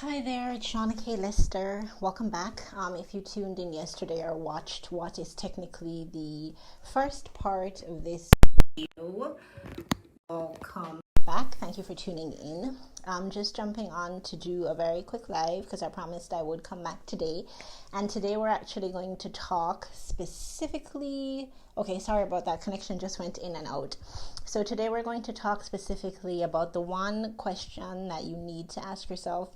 Hi there, it's Shauna K. Lester. Welcome back. If you tuned in yesterday or watched what is technically the first part of this video, welcome back. Thank you for tuning in. I'm just jumping on to do a very quick live because I promised I would come back today. And today we're actually going to talk specifically. Okay, sorry about that. Connection just went in and out. So today we're going to talk specifically about the one question that you need to ask yourself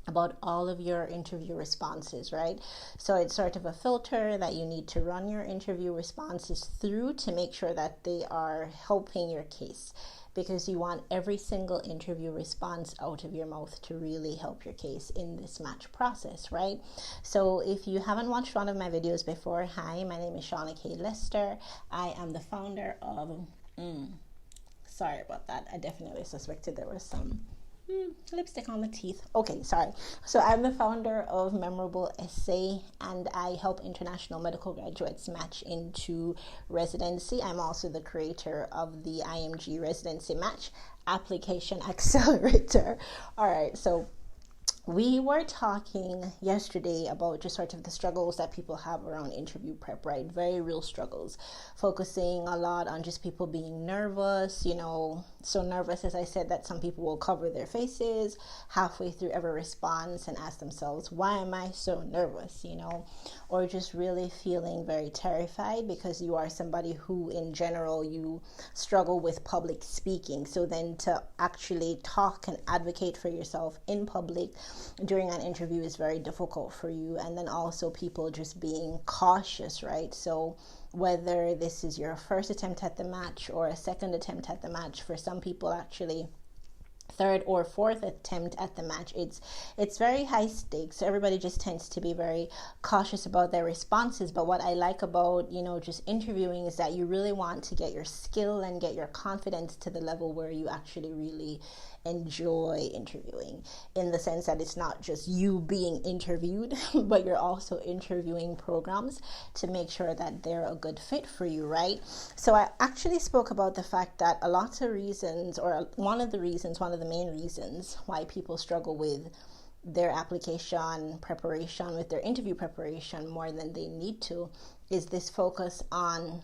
about all of your interview responses, right? So it's sort of a filter that you need to run your interview responses through to make sure that they are helping your case, because you want every single interview response out of your mouth to really help your case in this match process, right? So if you haven't watched one of my videos before, hi, my name is Shauna K. Lester. I am the founder of sorry about that. I definitely suspected there was some lipstick on the teeth. Okay, sorry. So I'm the founder of Memorable Essay, and I help international medical graduates match into residency. I'm also the creator of the IMG Residency Match Application Accelerator. All right, so we were talking yesterday about just sort of the struggles that people have around interview prep, right? Very real struggles, focusing a lot on just people being nervous, so nervous, as I said, that some people will cover their faces halfway through every response and ask themselves, why am I so nervous, or just really feeling very terrified because you are somebody who in general you struggle with public speaking. So then to actually talk and advocate for yourself in public during an interview is very difficult for you. And then also people just being cautious, right? So whether this is your first attempt at the match or a second attempt at the match, for some people actually third or fourth attempt at the match, it's very high stakes. So everybody just tends to be very cautious about their responses. But what I like about just interviewing is that you really want to get your skill and get your confidence to the level where you actually really enjoy interviewing, in the sense that it's not just you being interviewed, but you're also interviewing programs to make sure that they're a good fit for you, right? So I actually spoke about the fact that a lot of reasons, or one of the main reasons why people struggle with their application preparation, with their interview preparation more than they need to, is this focus on,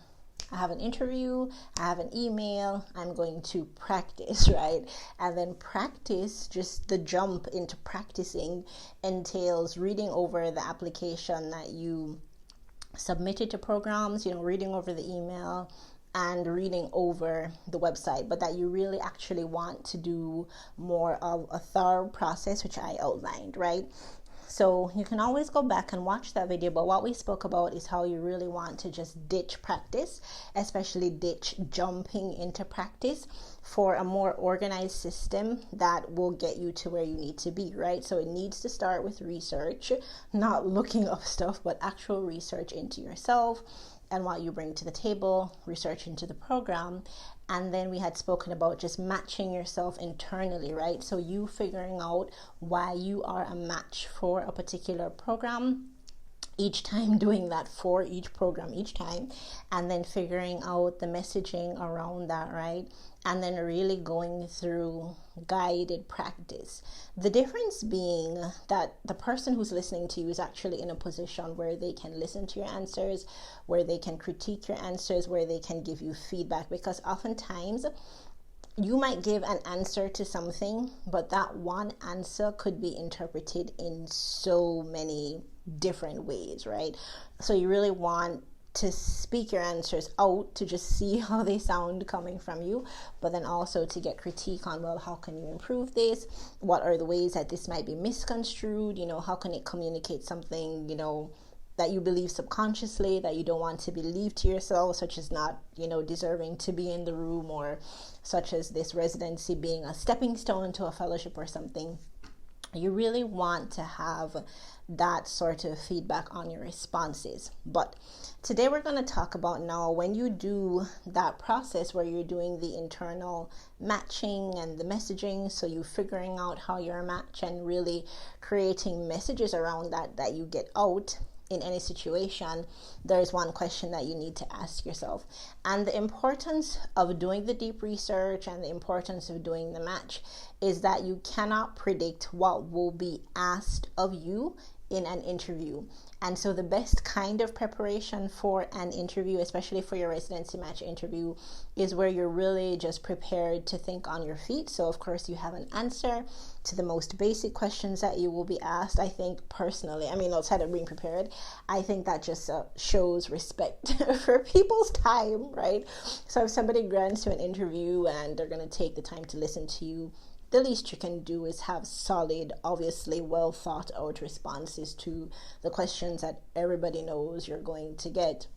I have an interview, I have an email, I'm going to practice, right? And then practice, just the jump into practicing, entails reading over the application that you submitted to programs, reading over the email and reading over the website, but that you really actually want to do more of a thorough process, which I outlined, right? So you can always go back and watch that video, but what we spoke about is how you really want to just ditch practice, especially ditch jumping into practice, for a more organized system that will get you to where you need to be, right? So it needs to start with research, not looking up stuff, but actual research into yourself and what you bring to the table, research into the program. And then we had spoken about just matching yourself internally, right? So you figuring out why you are a match for a particular program each time, doing that for each program each time, and then figuring out the messaging around that, right? And then really going through guided practice. The difference being that the person who's listening to you is actually in a position where they can listen to your answers, where they can critique your answers, where they can give you feedback, because oftentimes you might give an answer to something, but that one answer could be interpreted in so many different ways, right? So you really want to speak your answers out to just see how they sound coming from you, but then also to get critique on, well, how can you improve this? What are the ways that this might be misconstrued? How can it communicate something, that you believe subconsciously that you don't want to believe to yourself, such as not, deserving to be in the room, or such as this residency being a stepping stone to a fellowship or something. You really want to have that sort of feedback on your responses. But today we're going to talk about now when you do that process where you're doing the internal matching and the messaging, so you figuring out how you're match and really creating messages around that you get out. in any situation, there's one question that you need to ask yourself. And the importance of doing the deep research and the importance of doing the match is that you cannot predict what will be asked of you in an interview. And so the best kind of preparation for an interview, especially for your residency match interview, is where you're really just prepared to think on your feet. So of course you have an answer to the most basic questions that you will be asked. I think personally, I mean, outside of being prepared, I think that just shows respect for people's time, right? So if somebody grants you an interview and they're going to take the time to listen to you, the least you can do is have solid, obviously well thought out responses to the questions that everybody knows you're going to get,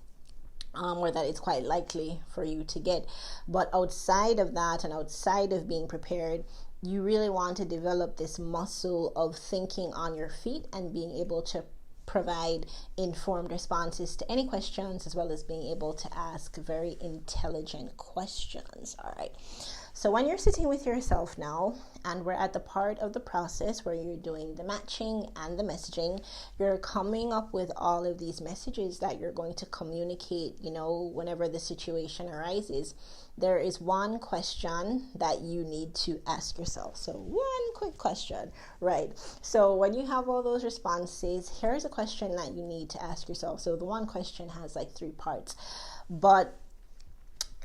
or that it's quite likely for you to get. But outside of that and outside of being prepared, you really want to develop this muscle of thinking on your feet and being able to provide informed responses to any questions, as well as being able to ask very intelligent questions. All right. So when you're sitting with yourself now, and we're at the part of the process where you're doing the matching and the messaging, you're coming up with all of these messages that you're going to communicate, whenever the situation arises. There is one question that you need to ask yourself. So one quick question, right? So when you have all those responses, here's a question that you need to ask yourself. So the one question has like 3 parts, but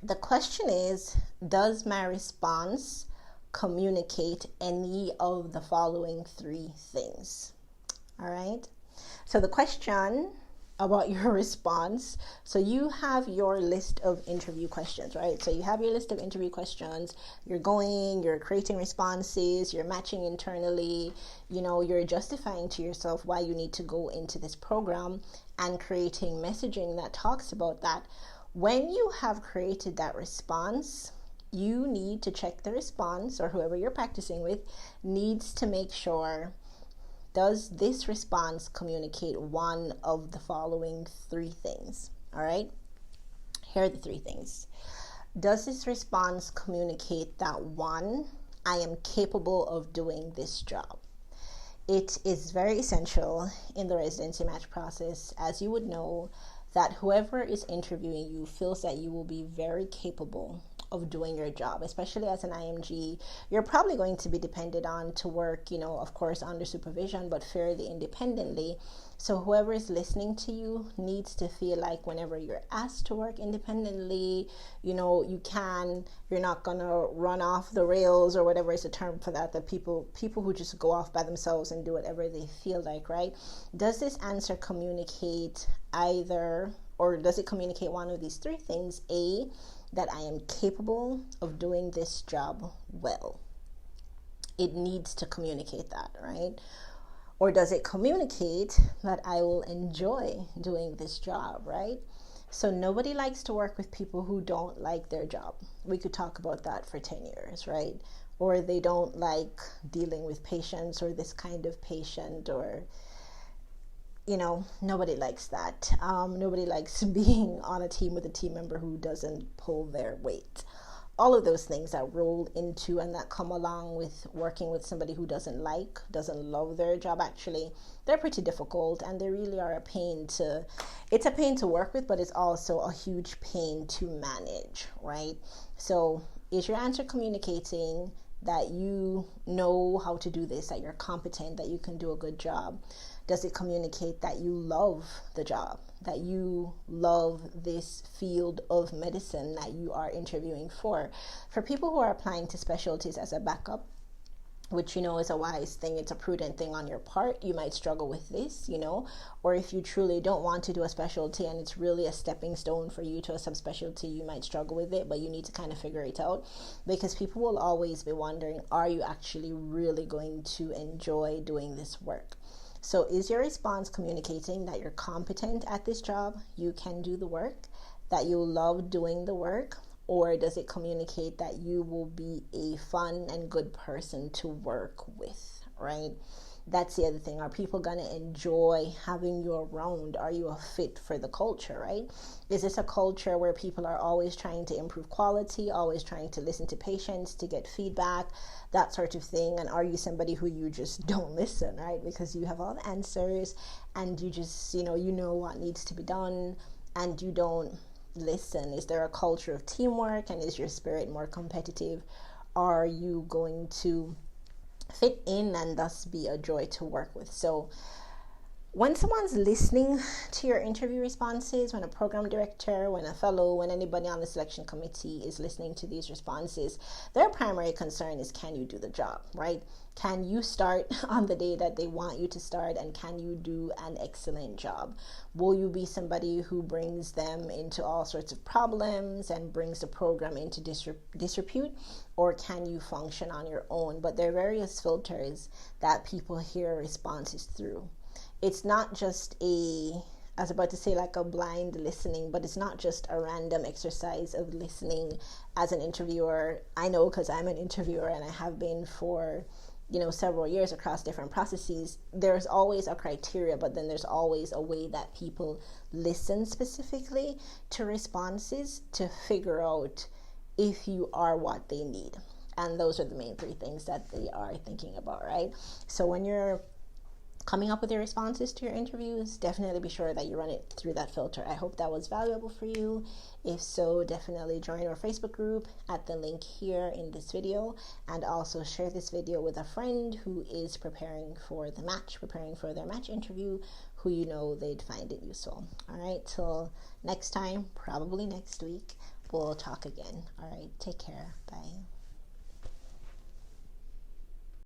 the question is, does my response communicate any of the following 3 things? All right. So the question about your response, so you have your list of interview questions, right? So you have your list of interview questions, you're creating responses, you're matching internally, you're justifying to yourself why you need to go into this program and creating messaging that talks about that. When you have created that response, you need to check the response, or whoever you're practicing with needs to make sure, does this response communicate one of the following 3 things? All right. Here are the 3 things. Does this response communicate that, 1, I am capable of doing this job? It is very essential in the residency match process, as you would know, that whoever is interviewing you feels that you will be very capable of doing your job. Especially as an IMG, you're probably going to be depended on to work, of course, under supervision, but fairly independently. So whoever is listening to you needs to feel like whenever you're asked to work independently, you're not gonna run off the rails, or whatever is the term for that, people who just go off by themselves and do whatever they feel like, right? Does this answer communicate does it communicate one of these 3 things? A, that I am capable of doing this job well. It needs to communicate that, right? Or does it communicate that I will enjoy doing this job, right? So nobody likes to work with people who don't like their job. We could talk about that for 10 years, right? Or they don't like dealing with patients, or this kind of patient, or nobody likes that. Nobody likes being on a team with a team member who doesn't pull their weight. All of those things that roll into and that come along with working with somebody who doesn't love their job, actually, they're pretty difficult, and they really are it's a pain to work with, but it's also a huge pain to manage, right? So is your answer communicating that you know how to do this, that you're competent, that you can do a good job? Does it communicate that you love the job, that you love this field of medicine that you are interviewing for? For people who are applying to specialties as a backup, which is a wise thing, it's a prudent thing on your part, you might struggle with this, or if you truly don't want to do a specialty and it's really a stepping stone for you to a subspecialty, you might struggle with it, but you need to kind of figure it out, because people will always be wondering, are you actually really going to enjoy doing this work? So is your response communicating that you're competent at this job, you can do the work, that you love doing the work? Or does it communicate that you will be a fun and good person to work with, right? That's the other thing. Are people going to enjoy having you around? Are you a fit for the culture, right? Is this a culture where people are always trying to improve quality, always trying to listen to patients, to get feedback, that sort of thing? And are you somebody who you just don't listen, right? Because you have all the answers and you just, you know what needs to be done and you don't listen? Is there a culture of teamwork, and is your spirit more competitive? Are you going to fit in and thus be a joy to work with? So when someone's listening to your interview responses, when a program director, when a fellow, when anybody on the selection committee is listening to these responses, their primary concern is, can you do the job, right? Can you start on the day that they want you to start, and can you do an excellent job? Will you be somebody who brings them into all sorts of problems and brings the program into disrepute, or can you function on your own? But there are various filters that people hear responses through. It's not just I was about to say like a blind listening, but it's not just a random exercise of listening as an interviewer. I know, because I'm an interviewer and I have been for several years across different processes. There's always a criteria, but then there's always a way that people listen specifically to responses to figure out if you are what they need. And those are the main three things that they are thinking about, right? So when you're coming up with your responses to your interviews, definitely be sure that you run it through that filter. I hope that was valuable for you. If so, definitely join our Facebook group at the link here in this video, and also share this video with a friend who is preparing for their match interview, who they'd find it useful. All right, till next time, probably next week, we'll talk again. All right, take care. Bye.